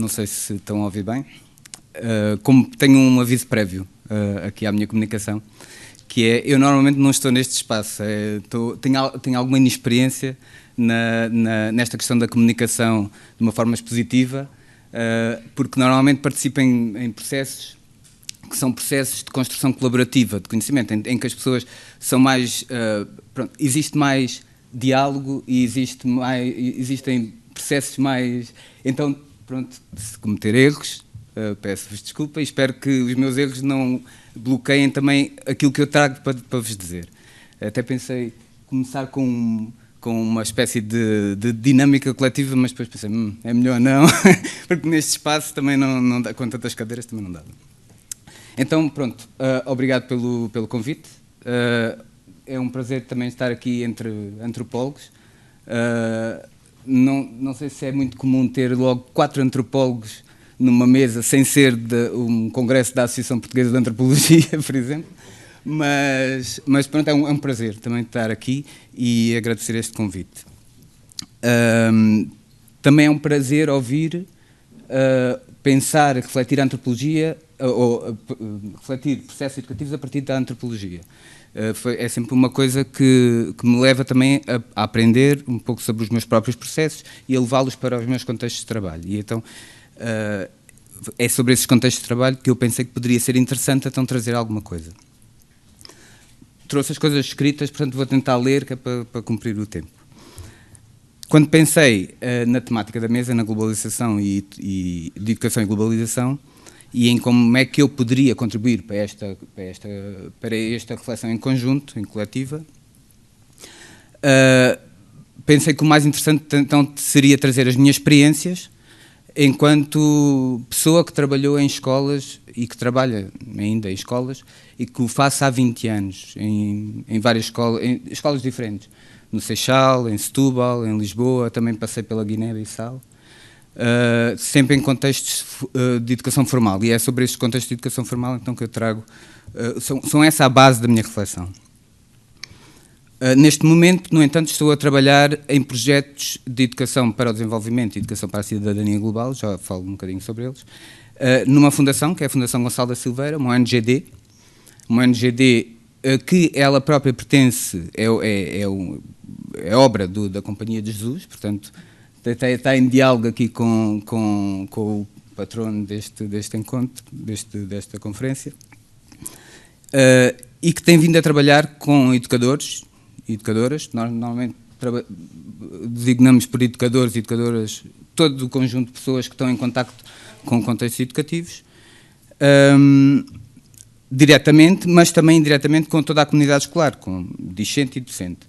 não sei se estão a ouvir bem. Como tenho um aviso prévio aqui à minha comunicação, que é, eu normalmente não estou neste espaço, tenho alguma inexperiência nesta questão da comunicação de uma forma expositiva, porque normalmente participo em processos que são processos de construção colaborativa, de conhecimento, em que as pessoas são mais... existe mais diálogo e existem processos mais... Então, pronto, se cometer erros, peço-vos desculpa e espero que os meus erros não bloqueiem também aquilo que eu trago para vos dizer. Até pensei começar com uma espécie de dinâmica coletiva, mas depois pensei, é melhor não, porque neste espaço também não dá, com tantas cadeiras também não dá. Então, pronto, obrigado pelo convite. É um prazer também estar aqui entre antropólogos. Não sei se é muito comum ter logo 4 antropólogos numa mesa, sem ser um congresso da Associação Portuguesa de Antropologia, por exemplo. Mas pronto, é um prazer também estar aqui e agradecer este convite. Também é um prazer ouvir, pensar, refletir a antropologia, ou refletir processos educativos a partir da antropologia. É sempre uma coisa que me leva também a aprender um pouco sobre os meus próprios processos e a levá-los para os meus contextos de trabalho. E então é sobre esses contextos de trabalho que eu pensei que poderia ser interessante então trazer alguma coisa. Trouxe as coisas escritas, portanto vou tentar ler, que é para cumprir o tempo. Quando pensei na temática da mesa, na globalização e de educação e globalização, e em como é que eu poderia contribuir para esta reflexão em conjunto, em coletiva, pensei que o mais interessante então seria trazer as minhas experiências enquanto pessoa que trabalhou em escolas e que trabalha ainda em escolas e que o faço há 20 anos, em várias escolas, em escolas diferentes, no Seixal, em Setúbal, em Lisboa, também passei pela Guiné-Bissau, sempre em contextos de educação formal, e é sobre estes contextos de educação formal então que eu trago, são essa a base da minha reflexão. Neste momento, no entanto, estou a trabalhar em projetos de educação para o desenvolvimento e educação para a cidadania global, já falo um bocadinho sobre eles, numa fundação, que é a Fundação Gonçalo da Silveira, uma ONGD que ela própria pertence, é obra da Companhia de Jesus, portanto, está em diálogo aqui com o patrono deste encontro, desta conferência, e que tem vindo a trabalhar com educadores e educadoras. Nós normalmente designamos por educadores e educadoras todo o conjunto de pessoas que estão em contacto com contextos educativos, diretamente, mas também indiretamente com toda a comunidade escolar, com discente e docente.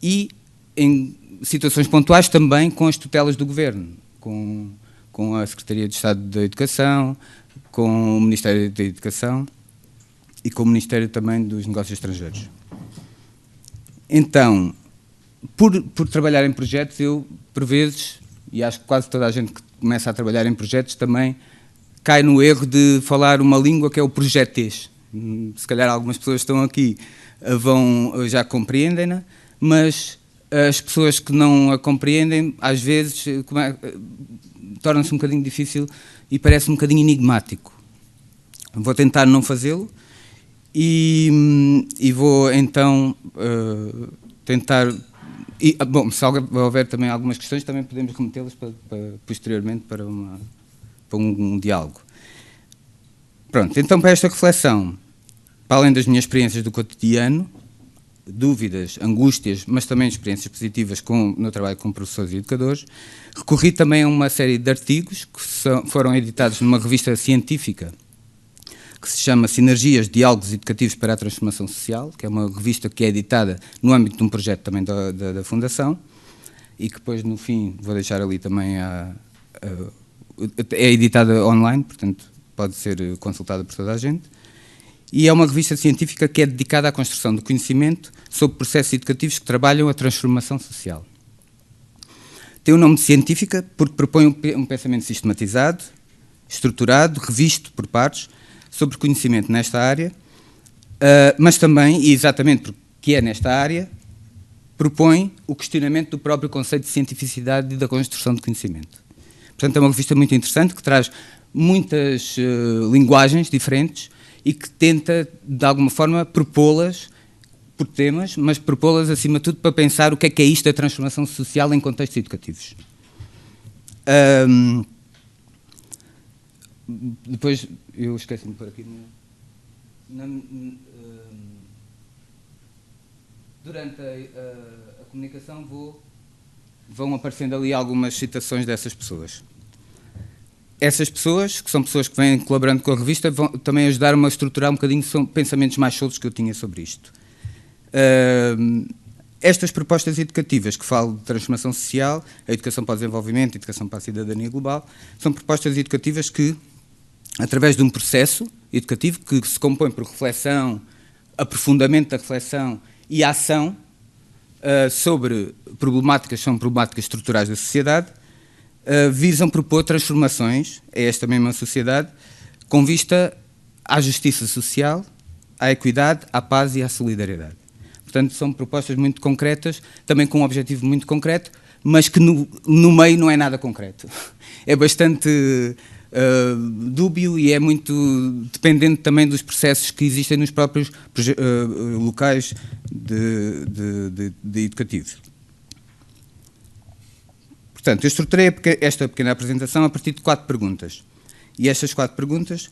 E em situações pontuais também com as tutelas do Governo, com a Secretaria de Estado da Educação, com o Ministério da Educação e com o Ministério também dos Negócios Estrangeiros. Então, por trabalhar em projetos, eu, por vezes, e acho que quase toda a gente que começa a trabalhar em projetos também cai no erro de falar uma língua que é o projetês. Se calhar algumas pessoas que estão aqui já compreendem-na, mas as pessoas que não a compreendem, às vezes, torna-se um bocadinho difícil e parece um bocadinho enigmático. Vou tentar não fazê-lo e vou então tentar... bom, se houver também algumas questões, também podemos remetê-las posteriormente para um diálogo. Pronto, então para esta reflexão, para além das minhas experiências do cotidiano, dúvidas, angústias, mas também experiências positivas no trabalho com professores e educadores, recorri também a uma série de artigos que foram editados numa revista científica que se chama Sinergias, Diálogos Educativos para a Transformação Social, que é uma revista que é editada no âmbito de um projeto também da Fundação, e que depois, no fim, vou deixar ali também é editada online, portanto, pode ser consultada por toda a gente. E é uma revista científica que é dedicada à construção do conhecimento sobre processos educativos que trabalham a transformação social. Tem o nome de científica porque propõe um pensamento sistematizado, estruturado, revisto por pares, sobre conhecimento nesta área, mas também, e exatamente porque é nesta área, propõe o questionamento do próprio conceito de cientificidade e da construção de conhecimento. Portanto, é uma revista muito interessante, que traz muitas linguagens diferentes e que tenta, de alguma forma, propô-las por temas, mas propô-las, acima de tudo, para pensar o que é isto da transformação social em contextos educativos. Depois, eu esqueci-me de pôr aqui... durante a comunicação vão aparecendo ali algumas citações dessas pessoas. Essas pessoas, que são pessoas que vêm colaborando com a revista, vão também ajudar-me a estruturar um bocadinho, são pensamentos mais soltos que eu tinha sobre isto. Estas propostas educativas que falo de transformação social, a educação para o desenvolvimento, a educação para a cidadania global, são propostas educativas que, através de um processo educativo que se compõe por reflexão, aprofundamento da reflexão e ação sobre problemáticas, são problemáticas estruturais da sociedade, visam propor transformações a esta mesma sociedade com vista à justiça social, à equidade, à paz e à solidariedade. Portanto, são propostas muito concretas, também com um objetivo muito concreto, mas que no meio não é nada concreto. É bastante dúbio e é muito dependente também dos processos que existem nos próprios locais de educativos. Portanto, eu estruturei esta pequena apresentação a partir de 4 perguntas. E estas 4 perguntas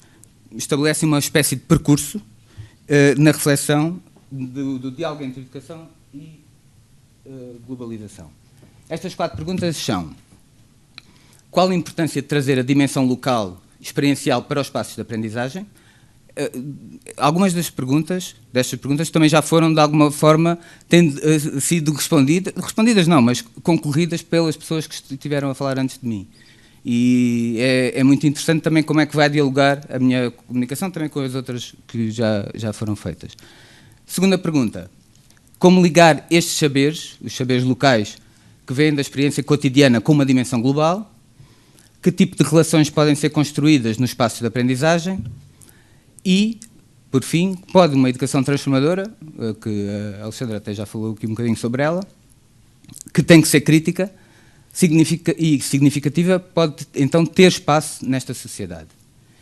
estabelecem uma espécie de percurso na reflexão do diálogo entre educação e globalização. Estas 4 perguntas são: qual a importância de trazer a dimensão local, experiencial, para os espaços de aprendizagem? Algumas destas perguntas também já foram, de alguma forma, tendo sido respondidas não, mas concorridas pelas pessoas que estiveram a falar antes de mim. E é muito interessante também como é que vai dialogar a minha comunicação também com as outras que já foram feitas. Segunda pergunta: como ligar estes saberes, os saberes locais, que vêm da experiência cotidiana, com uma dimensão global? Que tipo de relações podem ser construídas nos espaços de aprendizagem? E, por fim, pode uma educação transformadora, que a Alexandra até já falou aqui um bocadinho sobre ela, que tem que ser crítica e significativa, pode então ter espaço nesta sociedade?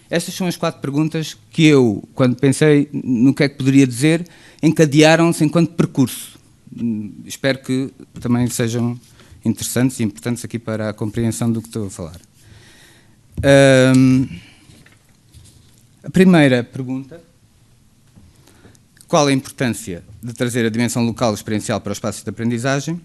Estas são as 4 perguntas que eu, quando pensei no que é que poderia dizer, encadearam-se enquanto percurso. Espero que também sejam interessantes e importantes aqui para a compreensão do que estou a falar. A primeira pergunta: qual a importância de trazer a dimensão local experiencial para os espaços de aprendizagem?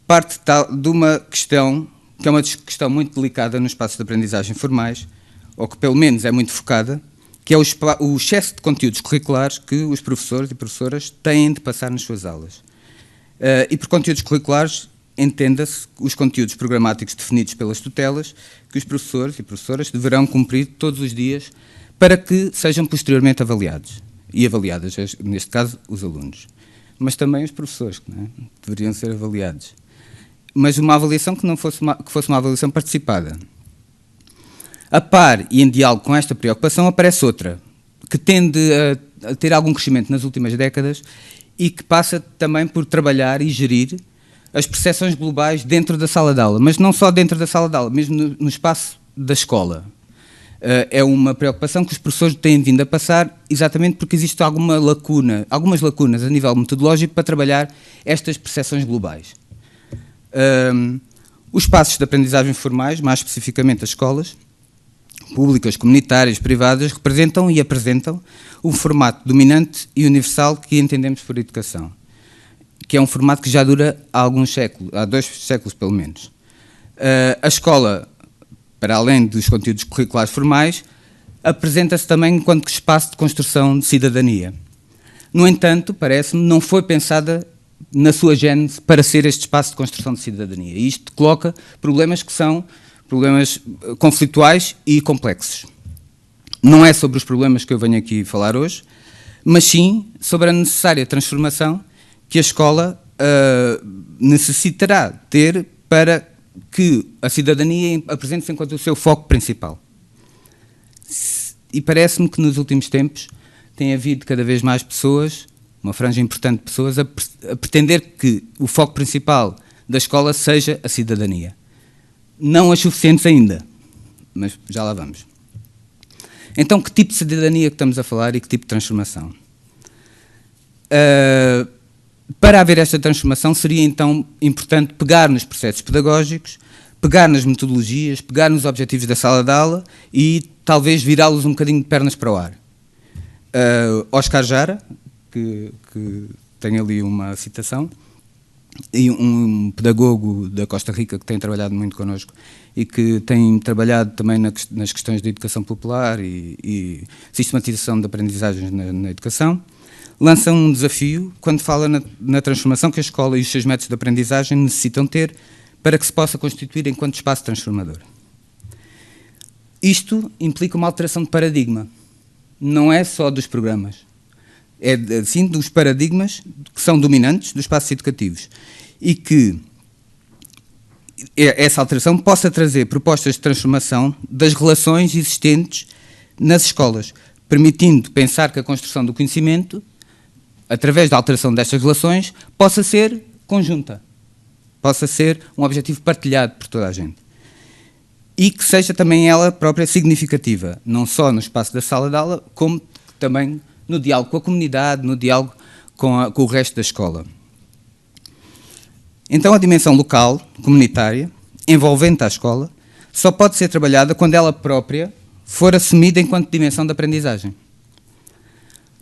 Parte de uma questão que é uma questão muito delicada nos espaços de aprendizagem formais, ou que pelo menos é muito focada, que é o excesso de conteúdos curriculares que os professores e professoras têm de passar nas suas aulas. E por conteúdos curriculares entenda-se os conteúdos programáticos definidos pelas tutelas que os professores e professoras deverão cumprir todos os dias para que sejam posteriormente avaliados. E avaliadas, neste caso, os alunos. Mas também os professores, não é? Deveriam ser avaliados. Mas uma avaliação que fosse uma avaliação participada. A par e em diálogo com esta preocupação aparece outra, que tende a ter algum crescimento nas últimas décadas e que passa também por trabalhar e gerir as percepções globais dentro da sala de aula, mas não só dentro da sala de aula, mesmo no espaço da escola. É uma preocupação que os professores têm vindo a passar, exatamente porque existe algumas lacunas a nível metodológico para trabalhar estas percepções globais. Os espaços de aprendizagem formais, mais especificamente as escolas, públicas, comunitárias, privadas, representam e apresentam um formato dominante e universal que entendemos por educação, que é um formato que já dura há alguns séculos, há 2 séculos pelo menos. A escola, para além dos conteúdos curriculares formais, apresenta-se também enquanto espaço de construção de cidadania. No entanto, parece-me, não foi pensada na sua gênese para ser este espaço de construção de cidadania. E isto coloca problemas que são problemas conflituais e complexos. Não é sobre os problemas que eu venho aqui falar hoje, mas sim sobre a necessária transformação que a escola necessitará ter para que a cidadania apresente-se enquanto o seu foco principal. E parece-me que nos últimos tempos tem havido cada vez mais pessoas, uma franja importante de pessoas, a pretender que o foco principal da escola seja a cidadania. não as suficientes ainda, mas já lá vamos. Então, que tipo de cidadania que estamos a falar e que tipo de transformação? Para haver esta transformação, seria então importante pegar nos processos pedagógicos, pegar nas metodologias, pegar nos objetivos da sala de aula e talvez virá-los um bocadinho de pernas para o ar. Oscar Jara, que tem ali uma citação, e um pedagogo da Costa Rica que tem trabalhado muito connosco e que tem trabalhado também nas questões de educação popular e sistematização de aprendizagens na educação, lança um desafio quando fala na transformação que a escola e os seus métodos de aprendizagem necessitam ter para que se possa constituir enquanto espaço transformador. Isto implica uma alteração de paradigma. Não é só dos programas. É, sim, dos paradigmas que são dominantes dos espaços educativos e que essa alteração possa trazer propostas de transformação das relações existentes nas escolas, permitindo pensar que a construção do conhecimento, através da alteração destas relações, possa ser conjunta, possa ser um objetivo partilhado por toda a gente. E que seja também ela própria significativa, não só no espaço da sala de aula, como também no diálogo com a comunidade, no diálogo com o resto da escola. Então a dimensão local, comunitária, envolvente à escola, só pode ser trabalhada quando ela própria for assumida enquanto dimensão de aprendizagem.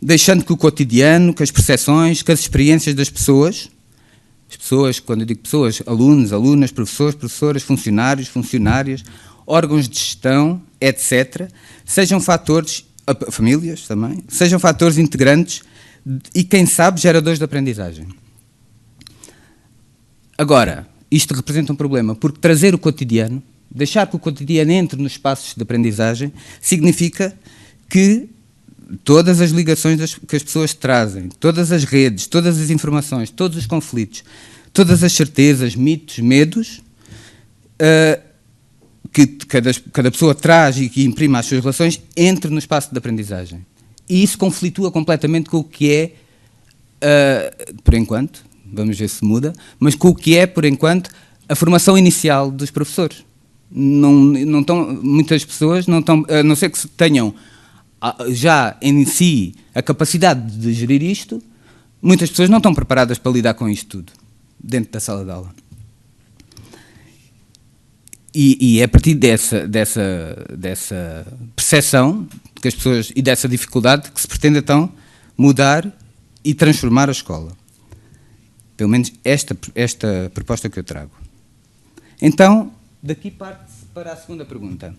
Deixando que o cotidiano, que as percepções, que as experiências das pessoas, quando eu digo pessoas, alunos, alunas, professores, professoras, funcionários, funcionárias, órgãos de gestão, etc., sejam fatores, famílias também, sejam fatores integrantes e, quem sabe, geradores de aprendizagem. Agora, isto representa um problema, porque trazer o cotidiano, deixar que o cotidiano entre nos espaços de aprendizagem, significa que todas as ligações que as pessoas trazem, todas as redes, todas as informações, todos os conflitos, todas as certezas, mitos, medos, que cada pessoa traz e que imprime às suas relações, entre no espaço de aprendizagem. E isso conflitua completamente com o que é, por enquanto, vamos ver se muda, mas com o que é, por enquanto, a formação inicial dos professores. Não estão, muitas pessoas não estão, a não ser que tenham já em si a capacidade de gerir isto, muitas pessoas não estão preparadas para lidar com isto tudo, dentro da sala de aula. E é a partir dessa percepção que as pessoas, e dessa dificuldade que se pretende então mudar e transformar a escola. Pelo menos esta proposta que eu trago. Então, daqui parte-se para a segunda pergunta.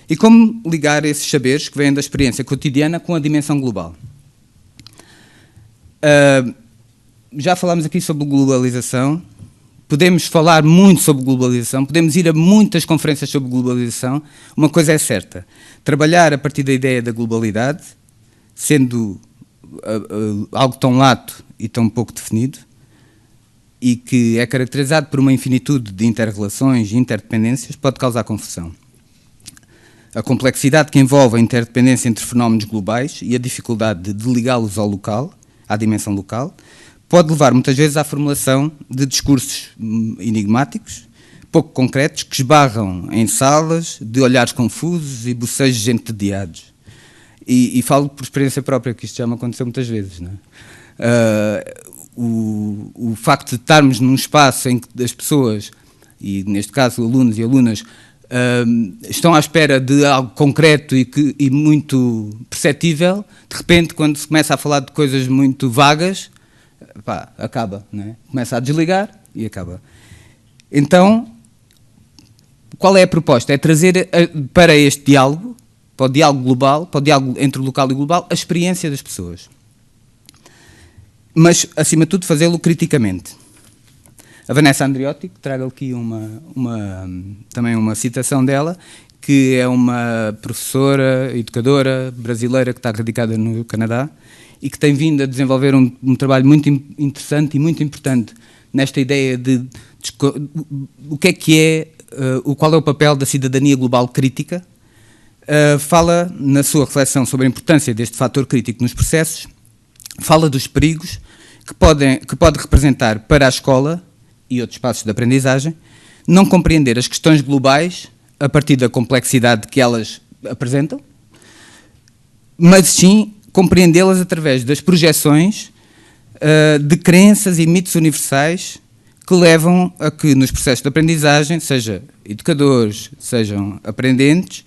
E como ligar esses saberes que vêm da experiência cotidiana com a dimensão global? Já falámos aqui sobre globalização, podemos falar muito sobre globalização, podemos ir a muitas conferências sobre globalização. Uma coisa é certa, trabalhar a partir da ideia da globalidade, sendo algo tão lato e tão pouco definido, e que é caracterizado por uma infinitude de inter-relações e interdependências, pode causar confusão. A complexidade que envolve a interdependência entre fenómenos globais e a dificuldade de ligá-los ao local, à dimensão local, pode levar muitas vezes à formulação de discursos enigmáticos, pouco concretos, que esbarram em salas de olhares confusos e bocejos entediados. E falo por experiência própria, que isto já me aconteceu muitas vezes, não é? O facto de estarmos num espaço em que as pessoas, e neste caso alunos e alunas, estão à espera de algo concreto e muito perceptível, de repente, quando se começa a falar de coisas muito vagas, acaba, não é? Começa a desligar e acaba. Então, qual é a proposta? É trazer para este diálogo, para o diálogo global, para o diálogo entre o local e o global, a experiência das pessoas. Mas, acima de tudo, fazê-lo criticamente. A Vanessa Andriotti, que trago aqui também uma citação dela, que é uma professora, educadora brasileira que está radicada no Canadá e que tem vindo a desenvolver um trabalho muito interessante e muito importante nesta ideia de o que é, qual é o papel da cidadania global crítica. Fala, na sua reflexão sobre a importância deste fator crítico nos processos, fala dos perigos que pode representar para a escola e outros espaços de aprendizagem não compreender as questões globais a partir da complexidade que elas apresentam, mas sim compreendê-las através das projeções de crenças e mitos universais que levam a que nos processos de aprendizagem, seja educadores, sejam aprendentes,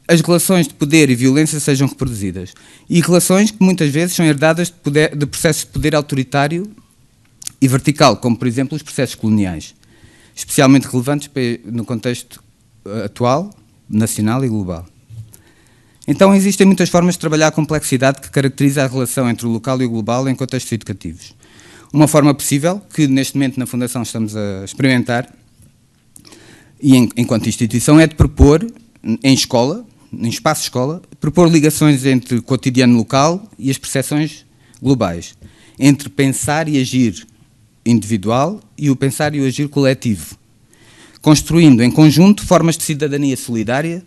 as relações de poder e violência sejam reproduzidas. E relações que muitas vezes são herdadas de processos de poder autoritário e vertical, como por exemplo os processos coloniais, especialmente relevantes no contexto atual, nacional e global. Então existem muitas formas de trabalhar a complexidade que caracteriza a relação entre o local e o global em contextos educativos. Uma forma possível, que neste momento na Fundação estamos a experimentar, e enquanto instituição, é de propor em escola, em espaço escola, propor ligações entre o cotidiano local e as percepções globais, entre pensar e agir individual e o pensar e o agir coletivo, construindo em conjunto formas de cidadania solidária,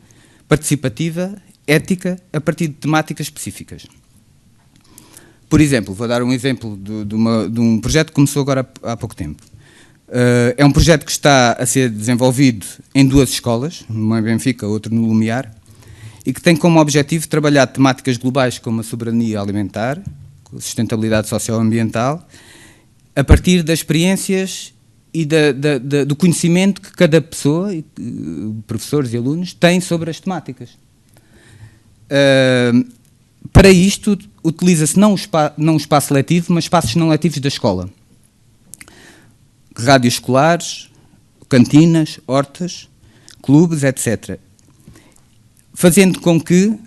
participativa, ética, a partir de temáticas específicas. Por exemplo, vou dar um exemplo de um projeto que começou agora há pouco tempo. É um projeto que está a ser desenvolvido em 2 escolas, uma em Benfica, outra no Lumiar, e que tem como objetivo trabalhar temáticas globais como a soberania alimentar, a sustentabilidade socioambiental, a partir das experiências e do conhecimento que cada pessoa, professores e alunos, têm sobre as temáticas. Para isto, utiliza-se não o espaço letivo, mas espaços não letivos da escola. Rádios escolares, cantinas, hortas, clubes, etc. Fazendo com que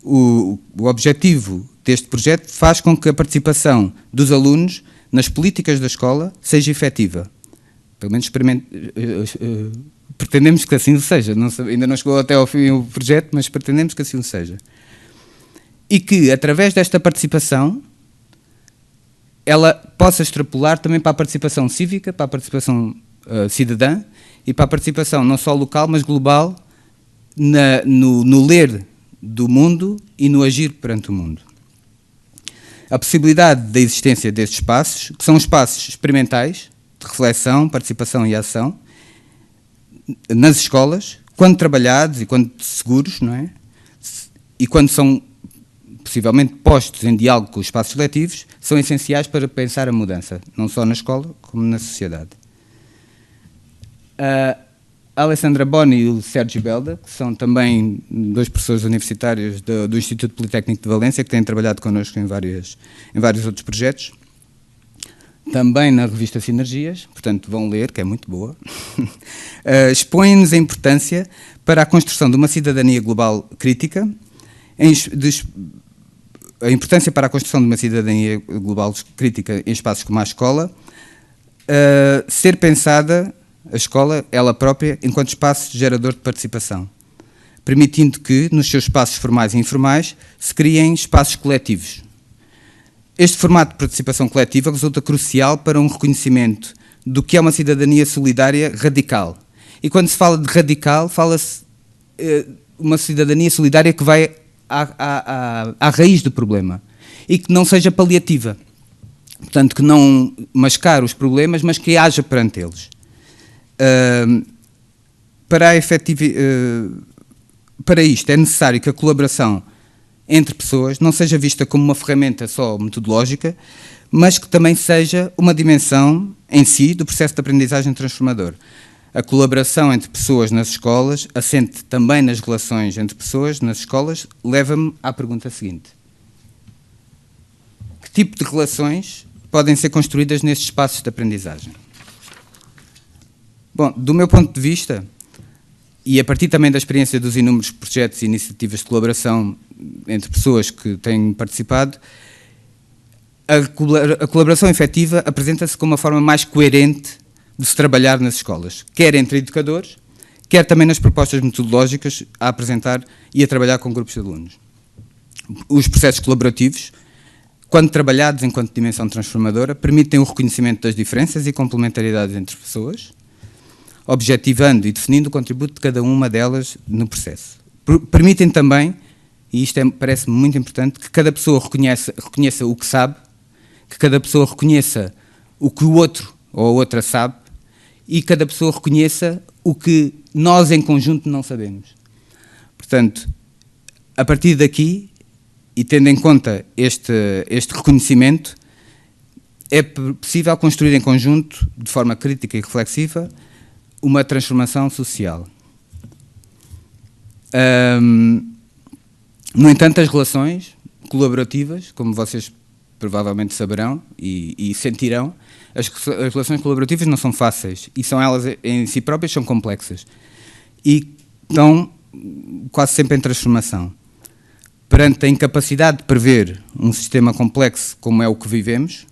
o objetivo deste projeto faz com que a participação dos alunos nas políticas da escola seja efetiva. Pelo menos pretendemos que assim seja. Ainda não chegou até ao fim o projeto, mas pretendemos que assim seja. E que, através desta participação, ela possa extrapolar também para a participação cívica, para a participação cidadã e para a participação não só local, mas global, no ler do mundo e no agir perante o mundo. A possibilidade da existência destes espaços, que são espaços experimentais, de reflexão, participação e ação, nas escolas, quando trabalhados e quando seguros, não é? E quando são possivelmente postos em diálogo com os espaços letivos, são essenciais para pensar a mudança, não só na escola, como na sociedade. A Alessandra Boni e o Sérgio Belda, que são também 2 professores universitários do Instituto Politécnico de Valência, que têm trabalhado connosco em vários outros projetos, também na revista Sinergias, portanto vão ler, que é muito boa, expõem-nos a importância para a construção de uma cidadania global crítica, a importância para a construção de uma cidadania global crítica em espaços como a escola, ser pensada, a escola, ela própria, enquanto espaço gerador de participação, permitindo que, nos seus espaços formais e informais, se criem espaços coletivos. Este formato de participação coletiva resulta crucial para um reconhecimento do que é uma cidadania solidária radical. E quando se fala de radical, fala-se uma cidadania solidária que vai à raiz do problema e que não seja paliativa. Portanto, que não mascare os problemas, mas que haja perante eles. Para isto é necessário que a colaboração entre pessoas não seja vista como uma ferramenta só metodológica, mas que também seja uma dimensão em si do processo de aprendizagem transformador. A colaboração entre pessoas nas escolas, assente também nas relações entre pessoas nas escolas, leva-me à pergunta seguinte. Que tipo de relações podem ser construídas nestes espaços de aprendizagem? Bom, do meu ponto de vista, e a partir também da experiência dos inúmeros projetos e iniciativas de colaboração entre pessoas que têm participado, a colaboração efetiva apresenta-se como uma forma mais coerente de se trabalhar nas escolas, quer entre educadores, quer também nas propostas metodológicas a apresentar e a trabalhar com grupos de alunos. Os processos colaborativos, quando trabalhados enquanto dimensão transformadora, permitem o reconhecimento das diferenças e complementaridades entre pessoas, objetivando e definindo o contributo de cada uma delas no processo. Permitem também, e isto parece-me muito importante, que cada pessoa reconheça o que sabe, que cada pessoa reconheça o que o outro ou a outra sabe, e cada pessoa reconheça o que nós em conjunto não sabemos. Portanto, a partir daqui, e tendo em conta este reconhecimento, é possível construir em conjunto, de forma crítica e reflexiva, uma transformação social. No entanto, as relações colaborativas, como vocês provavelmente saberão e sentirão, as relações colaborativas não são fáceis e são elas em si próprias são complexas e estão quase sempre em transformação. Perante a incapacidade de prever um sistema complexo como é o que vivemos,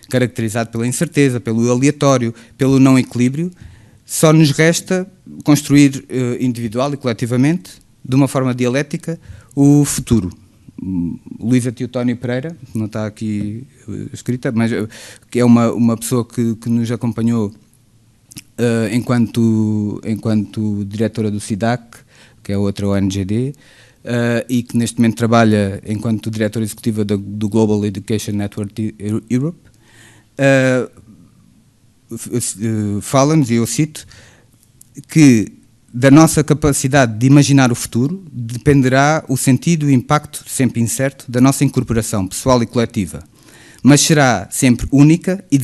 caracterizado pela incerteza, pelo aleatório, pelo não equilíbrio, só nos resta construir individual e coletivamente, de uma forma dialética, o futuro. Luísa Teotónio Pereira, que não está aqui escrita, mas que é uma pessoa que nos acompanhou enquanto diretora do SIDAC, que é outra ONGD, e que neste momento trabalha enquanto diretora executiva do Global Education Network Europe, fala-nos, e eu cito, que da nossa capacidade de imaginar o futuro dependerá o sentido e o impacto, sempre incerto, da nossa incorporação pessoal e coletiva, mas será sempre única e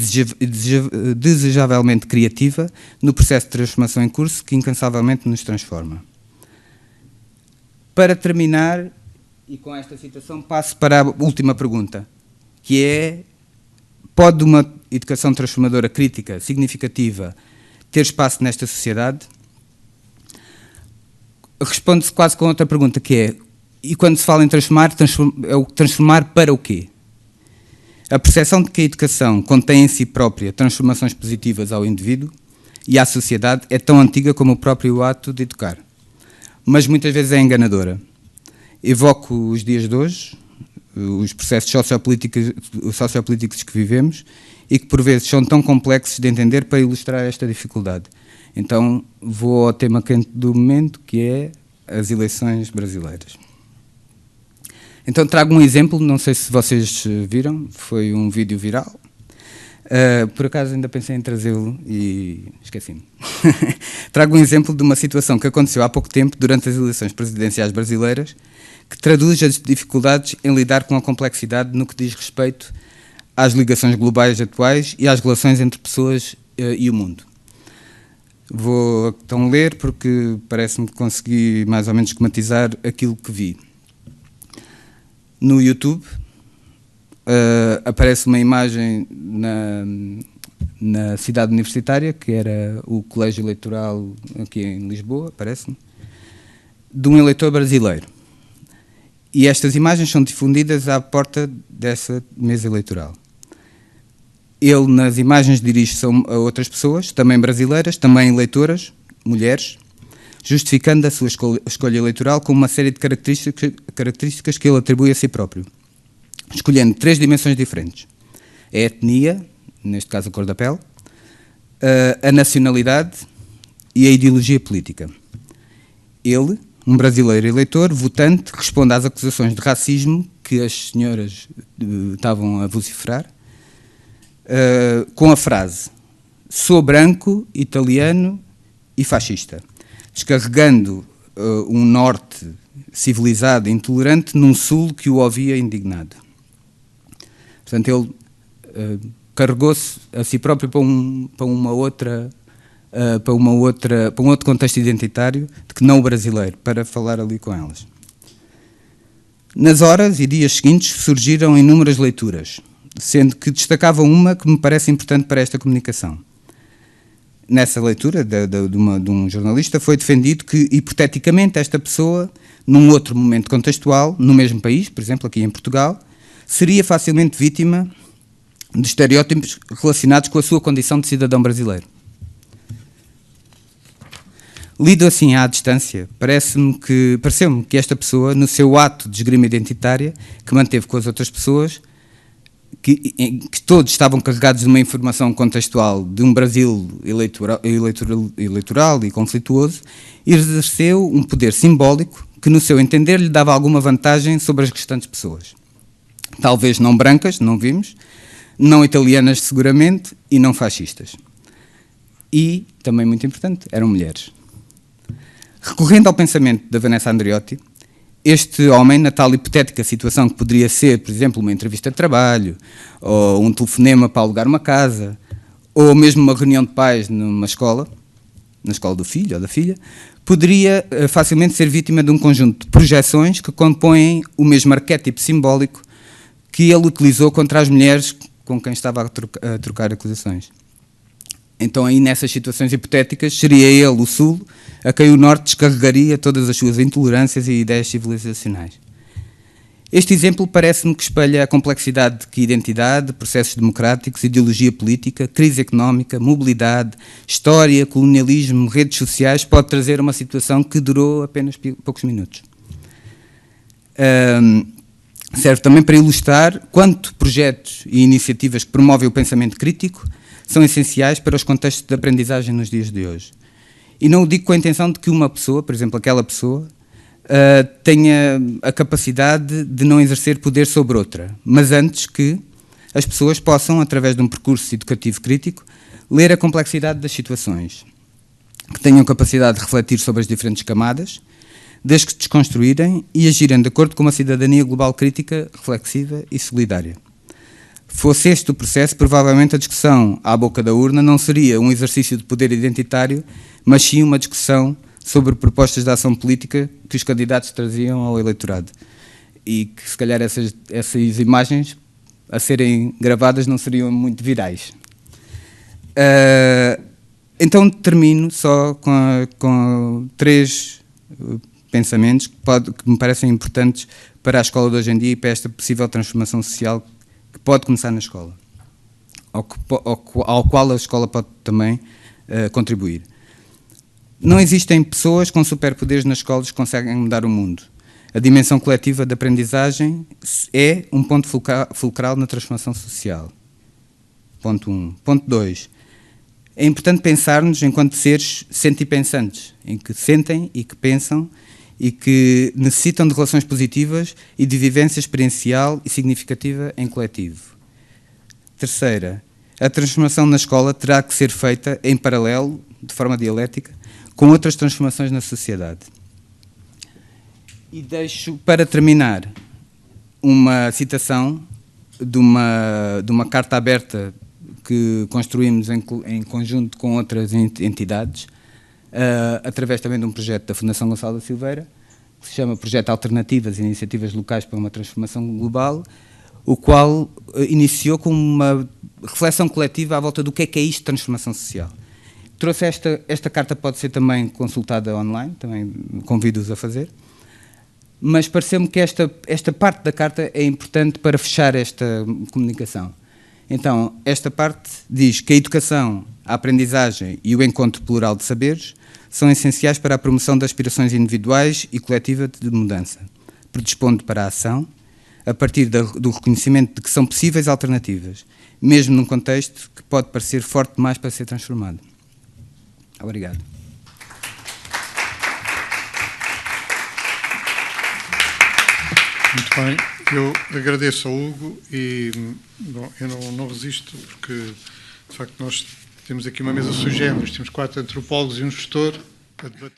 desejavelmente criativa no processo de transformação em curso que incansavelmente nos transforma. Para terminar, e com esta citação, passo para a última pergunta, que é: pode uma educação transformadora crítica, significativa, ter espaço nesta sociedade? Responde-se quase com outra pergunta, que é: e quando se fala em transformar para o quê? A percepção de que a educação contém em si própria transformações positivas ao indivíduo e à sociedade é tão antiga como o próprio ato de educar, mas muitas vezes é enganadora. Evoco os dias de hoje, os processos sociopolíticos que vivemos e que por vezes são tão complexos de entender para ilustrar esta dificuldade. Então vou ao tema quente do momento, que é as eleições brasileiras. Então trago um exemplo, não sei se vocês viram, foi um vídeo viral. Por acaso ainda pensei em trazê-lo e esqueci-me. Trago um exemplo de uma situação que aconteceu há pouco tempo durante as eleições presidenciais brasileiras, que traduz as dificuldades em lidar com a complexidade no que diz respeito às ligações globais atuais e às relações entre pessoas e o mundo. Vou então ler porque parece-me que consegui mais ou menos esquematizar aquilo que vi. No YouTube aparece uma imagem na cidade universitária, que era o colégio eleitoral aqui em Lisboa, parece-me, de um eleitor brasileiro. E estas imagens são difundidas à porta dessa mesa eleitoral. Ele, nas imagens, dirige-se a outras pessoas, também brasileiras, também eleitoras, mulheres, justificando a sua escolha eleitoral com uma série de características que ele atribui a si próprio, escolhendo 3 dimensões diferentes: a etnia, neste caso a cor da pele, a nacionalidade e a ideologia política. Ele, um brasileiro eleitor, votante, responde às acusações de racismo que as senhoras estavam a vociferar, com a frase: sou branco, italiano e fascista, descarregando um norte civilizado e intolerante num sul que o ouvia indignado. Portanto, ele carregou-se a si próprio para um outro contexto identitário de que não o brasileiro, para falar ali com elas. Nas horas e dias seguintes surgiram inúmeras leituras, sendo que destacava uma que me parece importante para esta comunicação. Nessa leitura de um jornalista foi defendido que, hipoteticamente, esta pessoa, num outro momento contextual, no mesmo país, por exemplo, aqui em Portugal, seria facilmente vítima de estereótipos relacionados com a sua condição de cidadão brasileiro. Lido assim à distância, pareceu-me que esta pessoa, no seu ato de esgrima identitária, que manteve com as outras pessoas, que todos estavam carregados de uma informação contextual de um Brasil eleitoral e conflituoso, exerceu um poder simbólico que, no seu entender, lhe dava alguma vantagem sobre as restantes pessoas. Talvez não brancas, não vimos, não italianas seguramente, e não fascistas. e, também muito importante, eram mulheres. Recorrendo ao pensamento da Vanessa Andreotti, este homem, na tal hipotética situação que poderia ser, por exemplo, uma entrevista de trabalho, ou um telefonema para alugar uma casa, ou mesmo uma reunião de pais numa escola, na escola do filho ou da filha, poderia facilmente ser vítima de um conjunto de projeções que compõem o mesmo arquétipo simbólico que ele utilizou contra as mulheres com quem estava a trocar acusações. Então, aí nessas situações hipotéticas, seria ele, o Sul, a quem o Norte descarregaria todas as suas intolerâncias e ideias civilizacionais. Este exemplo parece-me que espelha a complexidade que identidade, processos democráticos, ideologia política, crise económica, mobilidade, história, colonialismo, redes sociais pode trazer a uma situação que durou apenas poucos minutos. Serve também para ilustrar quanto projetos e iniciativas que promovem o pensamento crítico são essenciais para os contextos de aprendizagem nos dias de hoje. E não o digo com a intenção de que uma pessoa, por exemplo, aquela pessoa, tenha a capacidade de não exercer poder sobre outra, mas antes que as pessoas possam, através de um percurso educativo crítico, ler a complexidade das situações, que tenham capacidade de refletir sobre as diferentes camadas, desde que desconstruírem e agirem de acordo com uma cidadania global crítica, reflexiva e solidária. Fosse este o processo, provavelmente a discussão à boca da urna não seria um exercício de poder identitário, mas sim uma discussão sobre propostas de ação política que os candidatos traziam ao eleitorado. E que, se calhar, essas imagens a serem gravadas não seriam muito virais. Então, termino só com 3 pensamentos que me parecem importantes para a escola de hoje em dia e para esta possível transformação social que pode começar na escola, ao qual a escola pode também contribuir. Não existem pessoas com superpoderes nas escolas que conseguem mudar o mundo. A dimensão coletiva da aprendizagem é um ponto fulcral na transformação social. Ponto 1. Ponto 2. É importante pensar-nos enquanto seres sentipensantes, em que sentem e que pensam e que necessitam de relações positivas e de vivência experiencial e significativa em coletivo. Terceira, a transformação na escola terá que ser feita em paralelo, de forma dialética, com outras transformações na sociedade. E deixo, para terminar, uma citação de uma carta aberta que construímos em conjunto com outras entidades, através também de um projeto da Fundação Gonçalo da Silveira, que se chama Projeto Alternativas e Iniciativas Locais para uma Transformação Global, o qual iniciou com uma reflexão coletiva à volta do que é isto de transformação social. Trouxe esta carta, pode ser também consultada online, também convido-os a fazer, mas pareceu-me que esta parte da carta é importante para fechar esta comunicação. Então, esta parte diz que a educação, a aprendizagem e o encontro plural de saberes são essenciais para a promoção das aspirações individuais e coletiva de mudança, predispondo para a ação, a partir do reconhecimento de que são possíveis alternativas, mesmo num contexto que pode parecer forte demais para ser transformado. Obrigado. Muito bem. Eu agradeço ao Hugo e bom, eu não resisto porque, de facto, nós temos aqui uma mesa sui generis, temos 4 antropólogos e um gestor a debater.